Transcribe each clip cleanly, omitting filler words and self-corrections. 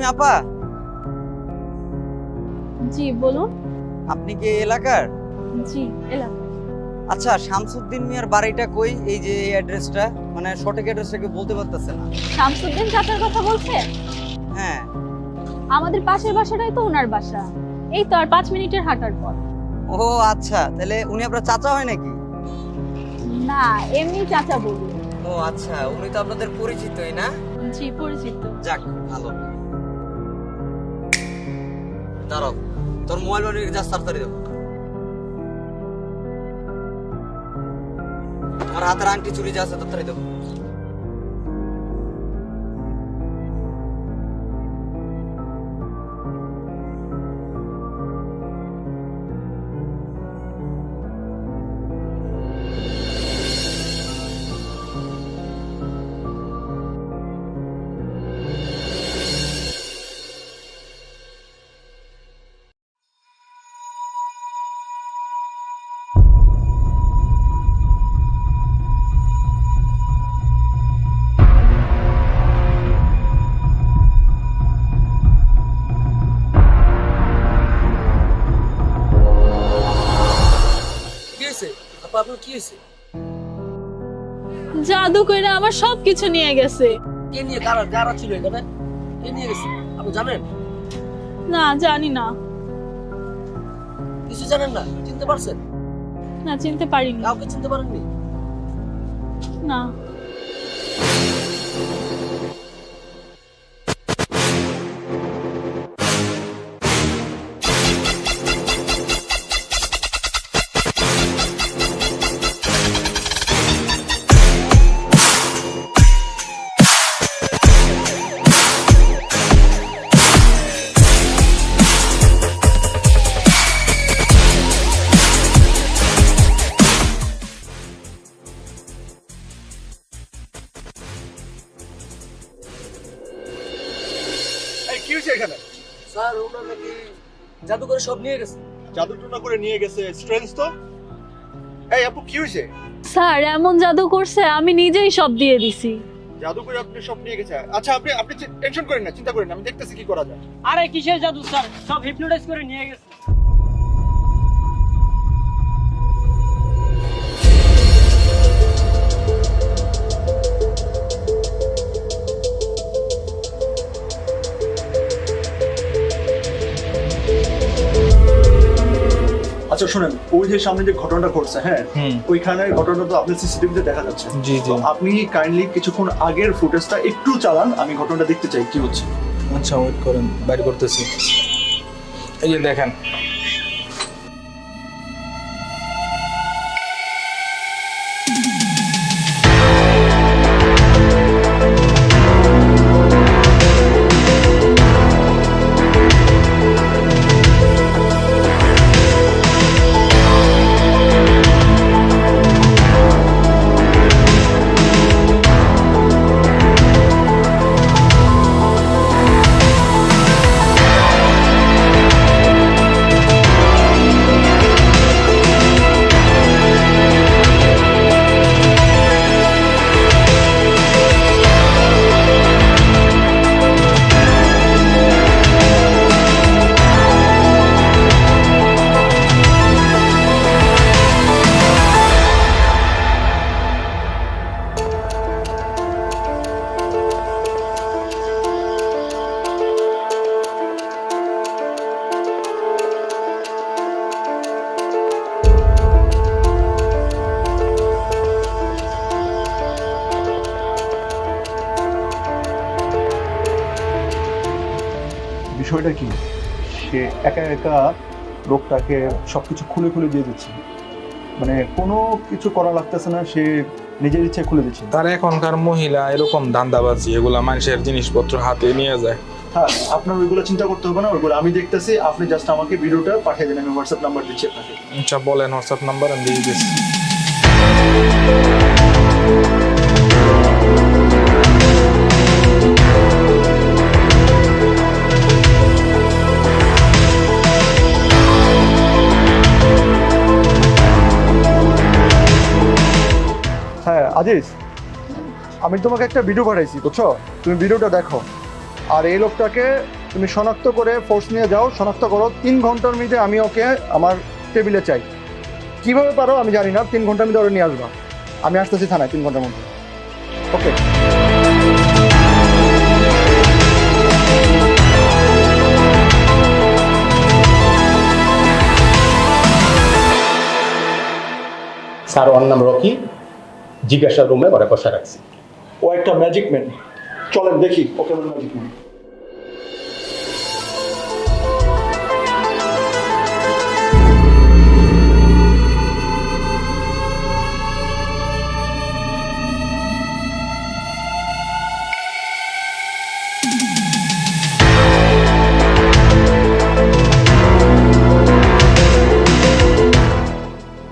তুমি আপা? জি বলুন। আপনি কি এই এলাকার? জি এলাকা। আচ্ছা, শামসুদ্দিন মিয়ার বাড়িটা কই? এই যে এই অ্যাড্রেসটা, মানে সঠিক অ্যাড্রেসটা কেউ বলতে পারতেছে না। শামসুদ্দিন চাচার কথা বলছেন? হ্যাঁ। আমাদের পাশের বাসাটাই তো ওনার বাসা। এই তো আর 5 মিনিটের হাঁটার পথ। ও আচ্ছা, তাহলে উনি আপনার চাচা হয় নাকি? না, এমনি চাচা বলি। ও আচ্ছা, উনি তো আপনাদের পরিচিতই না? জি পরিচিত। যাক ভালো। দাঁড়াও, তোর মোবাইল বানিয়ে যা তাড়াতাড়ি দাও। আমার হাতের আংটি চুরি যা আছে তাড়াতাড়ি দাও। আপনার কি হয়েছে? জাদু কইরা আমার সবকিছু নিয়ে গেছে। কে নিয়ে কারা কারা ছিল এখানে? কে নিয়ে গেছে আপনি জানেন? না জানি না। কিছু জানেন না? চিনতে পারছেন? না চিনতে পারিনি। কাউকে চিনতে পারেননি? না। এই কি হয়েছে এখানে? স্যার ওনার নাকি জাদু করে সব নিয়ে গেছে। জাদু টুনা করে নিয়ে গেছে, স্ট্রেঞ্জ তো। এই আপু কি হয়েছে? স্যার এমন জাদু করছে আমি নিজেই সব দিয়ে দিছি। জাদু করে আপনি সব নিয়ে গেছে? আচ্ছা আপনি আপনি টেনশন করেন না, চিন্তা করেন না, আমি দেখতেছি কি করা যায়। আরে কিসের জাদু স্যার, সব হিপনোটাইজ করে নিয়ে গেছে। আচ্ছা শুনেন, ওই যে সামনে যে ঘটনাটা ঘটছে, হ্যাঁ ওইখানের ঘটনাটা তো আপনার সিসিটিভিতে দেখা যাচ্ছে। জি জি। তো আপনি কাইন্ডলি কিছুক্ষণ আগের ফুটেজটা একটু চালান, আমি ঘটনাটা দেখতে চাই কি হচ্ছে। আচ্ছা ওয়েট করেন, বাইর করতেছি। এই যে দেখেন। বিষয়টা কি, সে একা একা লোকটাকে সবকিছু খুলে খুলে দিয়ে দিচ্ছে, মানে কোনো কিছু করা লাগতেছে না, সে নিজের ইচ্ছে খুলে দিচ্ছে। তার এখনকার মহিলা এরকম ধান্দাবাজি, এগুলা মানুষের জিনিসপত্র হাতে নিয়ে যায়। হ্যাঁ, আপনার ওইগুলো চিন্তা করতে হবে না, ওইগুলো আমি দেখতেছি। আপনি জাস্ট আমাকে ভিডিওটা পাঠিয়ে দিন, আমি হোয়াটসঅ্যাপ নাম্বার দিচ্ছি আপনাকে। আচ্ছা বলেন হোয়াটসঅ্যাপ নাম্বার, আমি দিয়ে দিচ্ছি। হ্যাঁ আজিজ, আমি তোমাকে একটা ভিডিও পাঠাইছি, বুঝছো? তুমি ভিডিওটা দেখো। আর এই লোকটাকে তুমি শনাক্ত করে ফোর্স নিয়ে যাও, শনাক্ত করো। 3 ঘন্টার মধ্যে আমি ওকে আমার টেবিলে চাই। কিভাবে পারো আমি জানি না, 3 ঘন্টার মধ্যে ওরা নিয়ে আসবা। আমি আসতেছি থানায় 3 ঘন্টার মধ্যে। ওকে। স্যার, ওর নাম রকি, জিজ্ঞাসা রুমে ওরা বসা রাখছি। ও একটা ম্যাজিক ম্যান, চলেন দেখি ওকে ম্যাজিক ম্যান।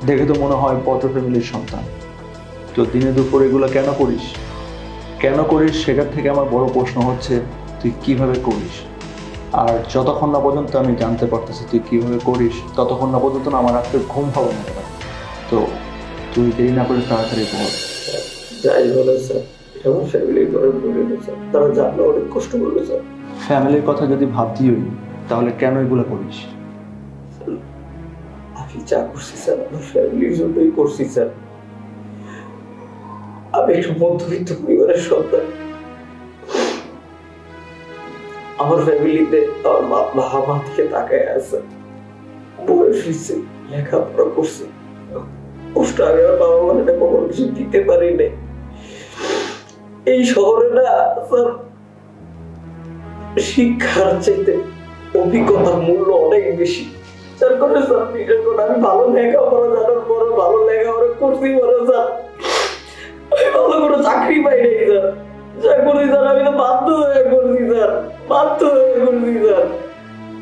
দেখে তো মনে হয় পত্র ফ্যামিলির সন্তান। তো দিনে দুপুর এগুলো কেন করিস? কেন করিস সেটার থেকে আমার বড় প্রশ্ন হচ্ছে তুই কিভাবে করিস। আর যতক্ষণ না পর্যন্ত আমি জানতে পারতেছি তুই কিভাবে করিস, ততক্ষণ না পর্যন্ত না আমার রাত্রে ঘুম হবে না। তো তুই দেরি না করিস, তাড়াতাড়ি বল। যাই বলে স্যার, আমার ফ্যামিলির ঘরে বলে স্যার, তারা জানলে অনেক কষ্ট করবে স্যার। ফ্যামিলির কথা যদি ভাবতেই তাহলে কেন এগুলো করিস? আমি যা করছি স্যার আমার ফ্যামিলির জন্যই করছি স্যার। আমি একটা মধ্যবিত্ত পরিবারের সন্তান। আমার ফ্যামিলিতে আমার মা থেকে তাকায় আছে, বয়স হয়েছে, লেখাপড়া করছে, কষ্ট আমি আমার বাবা মাকে কখনো কিছু দিতে পারি নাই। এই শহরে না স্যার শিক্ষার চাইতে অভিজ্ঞতার মূল্য অনেক বেশি। যার কারণে স্যার নিজের করে আমি ভালো লেখাপড়া জানার পরে ভালো লেখাপড়া করছি বলে স্যার আমি ভালো করে চাকরি পাই নাই স্যার। যা করছি স্যার আমি তো বাধ্য হয়ে করছি স্যার, বাধ্য হয়ে করছি স্যার।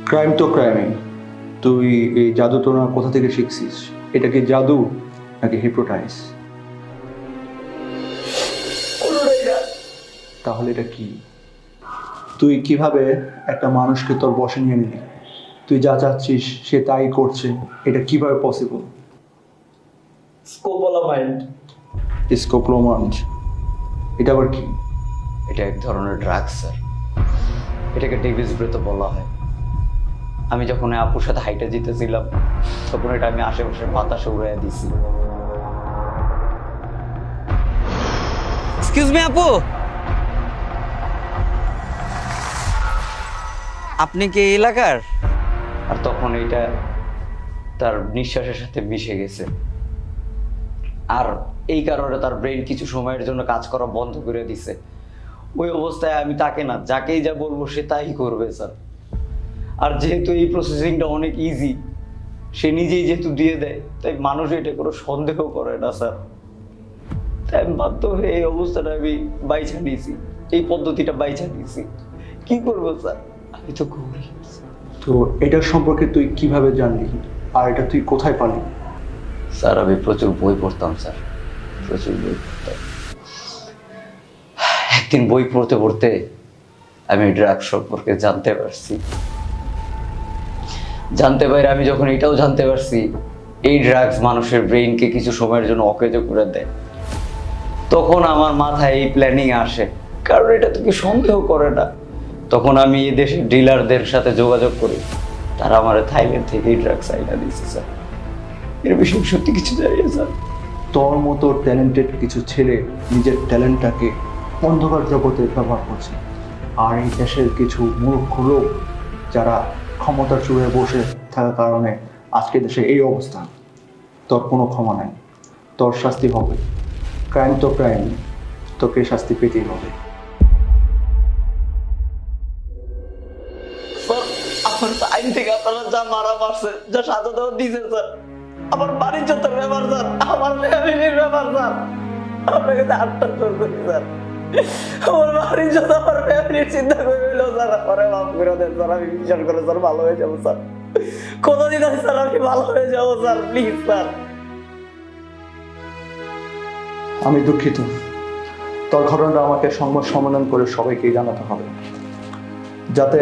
ক্রাইম তো ক্রাইমই। তুই এই জাদু টোনা কোথা থেকে শিখছিস? এটা কি জাদু নাকি হিপ্নোটাইজ? তাহলে এটা কি? তুই কিভাবে একটা মানুষকে তোর বশে নিয়ে নিলি? তুই যা চাচ্ছিস সে তাই করছে, এটা কিভাবে পসিবল? স্কোপলা মাইন্ড। স্কোপলোমান্ড, এটা আবার কি? এটা এক ধরনের ড্রাগস স্যার, এটাকে ডেভিস ব্রেথ বলা হয়। আমি যখন আপুর সাথে হাইটে জিতেছিলাম তখন এটা আমি আশেপাশের বাতাসে উড়াইয়া দিছি। এক্সকিউজ মি আপু, আপনি কি এই এলাকার? আর তখন এটা তার নিঃশ্বাসের সাথে মিশে গেছে, আর এই কারণে তার ব্রেন কিছু সময়ের জন্য কাজ করা বন্ধ করে দিছে। ওই অবস্থায় আমি তাকে না, যাকেই যা বলবো সে তাই করবে স্যার। আর যেহেতু এই প্রসেসিংটা অনেক ইজি, সে নিজেই যেহেতু দিয়ে দেয়, তাই মানুষ এটা কোনো সন্দেহ করে না স্যার। তাই আমি বাধ্য হয়ে এই অবস্থাটা আমি বাইছা নিয়েছি, এই পদ্ধতিটা বাইছা নিয়েছি। কি করবো স্যার, আমি তো করি। তো এটার সম্পর্কে তুই কিভাবে জানলি, আর এটা তুই কোথায় পালি? স্যার আমি প্রচুর বই পড়তাম স্যার, প্রচুর বই পড়তাম। একদিন বই পড়তে পড়তে আমি ড্রাগস সম্পর্কে জানতে পারছি। জানতে পারি আমি যখন এটাও জানতে পারছি এই ড্রাগস মানুষের ব্রেইনকে কিছু সময়ের জন্য অকেজো করে দেয়, তখন আমার মাথায় এই প্ল্যানিং আসে, কারণ এটা তো কি সন্দেহ করে না। তখন আমি এই দেশের ডিলারদের সাথে যোগাযোগ করি, তারা আমার থাইল্যান্ড থেকে ড্রাগস আইনা দিয়েছে স্যার। এর বিষয়ে সত্যি কিছু জানি না স্যার। তোর মতো ট্যালেন্টেড কিছু ছেলে নিজের ট্যালেন্টটাকে অন্ধকার জগতে ব্যবহার করছে, আর এই দেশের কিছু মূর্খ লোক যারা ক্ষমতার চূড়ে বসে থাকার কারণে আজকে দেশে এই অবস্থা। তোর কোনো ক্ষমা নাই, তোর শাস্তি হবে। ক্রাইম তো ক্রাইম, তোকে শাস্তি পেতেই হবে। স্যার আমার আইন থেকে আপনারা যা মারা মারছে, যা সাজা দেওয়া দিয়েছে স্যার, আমার বাড়ির যত ব্যাপার স্যার, আমার ফ্যামিলির ব্যাপার স্যার, আপনাকে হাতটা জোর করি স্যার। আমার বাড়ির যত আমার ফ্যামিলির চিন্তা করে হইলো স্যার, পরে মাফ করে দেন স্যার। আমি বিশ্বাস করে স্যার ভালো হয়ে যাবো স্যার, কোনদিন স্যার আমি ভালো হয়ে যাবো স্যার, প্লিজ স্যার। আমি দুঃখিত, তোর ঘটনাটা আমাকে সংবাদ সম্মেলন করে সবাইকে জানাতে হবে, যাতে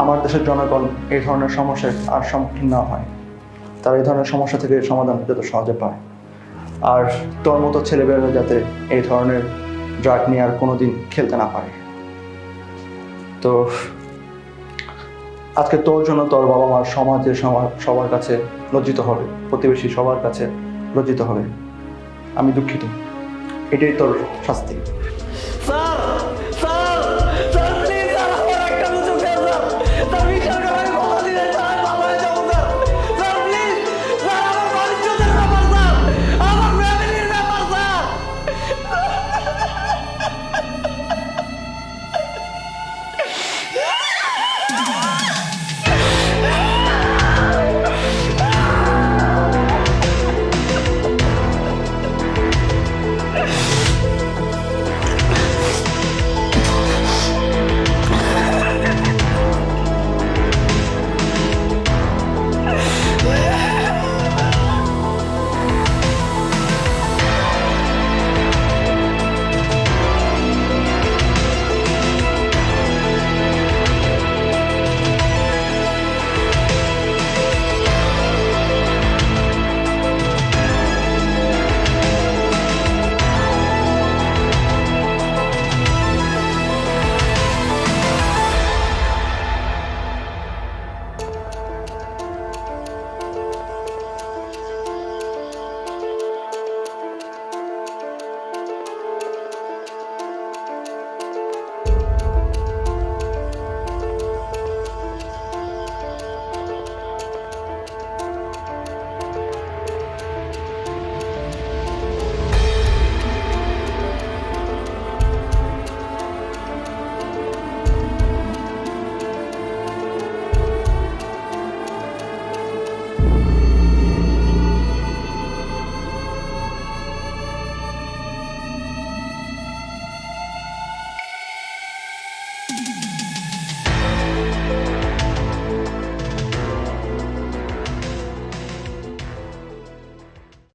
আমার দেশের জনগণ এই ধরনের সমস্যার আর সম্মুখীন না হয়, তারা এই ধরনের সমস্যা থেকে সমাধান যাতে সহজে পায়। আর তোর মতো ছেলেমেয়েরা যাতে এই ধরনের ড্রাগ নিয়ে আর কোনোদিন খেলতে না পারে। তো আজকে তোর জন্য তোর বাবা মার সমাজে সবার কাছে লজ্জিত হবে, প্রতিবেশী সবার কাছে লজ্জিত হবে। আমি দুঃখিত, এটাই তোর শাস্তি।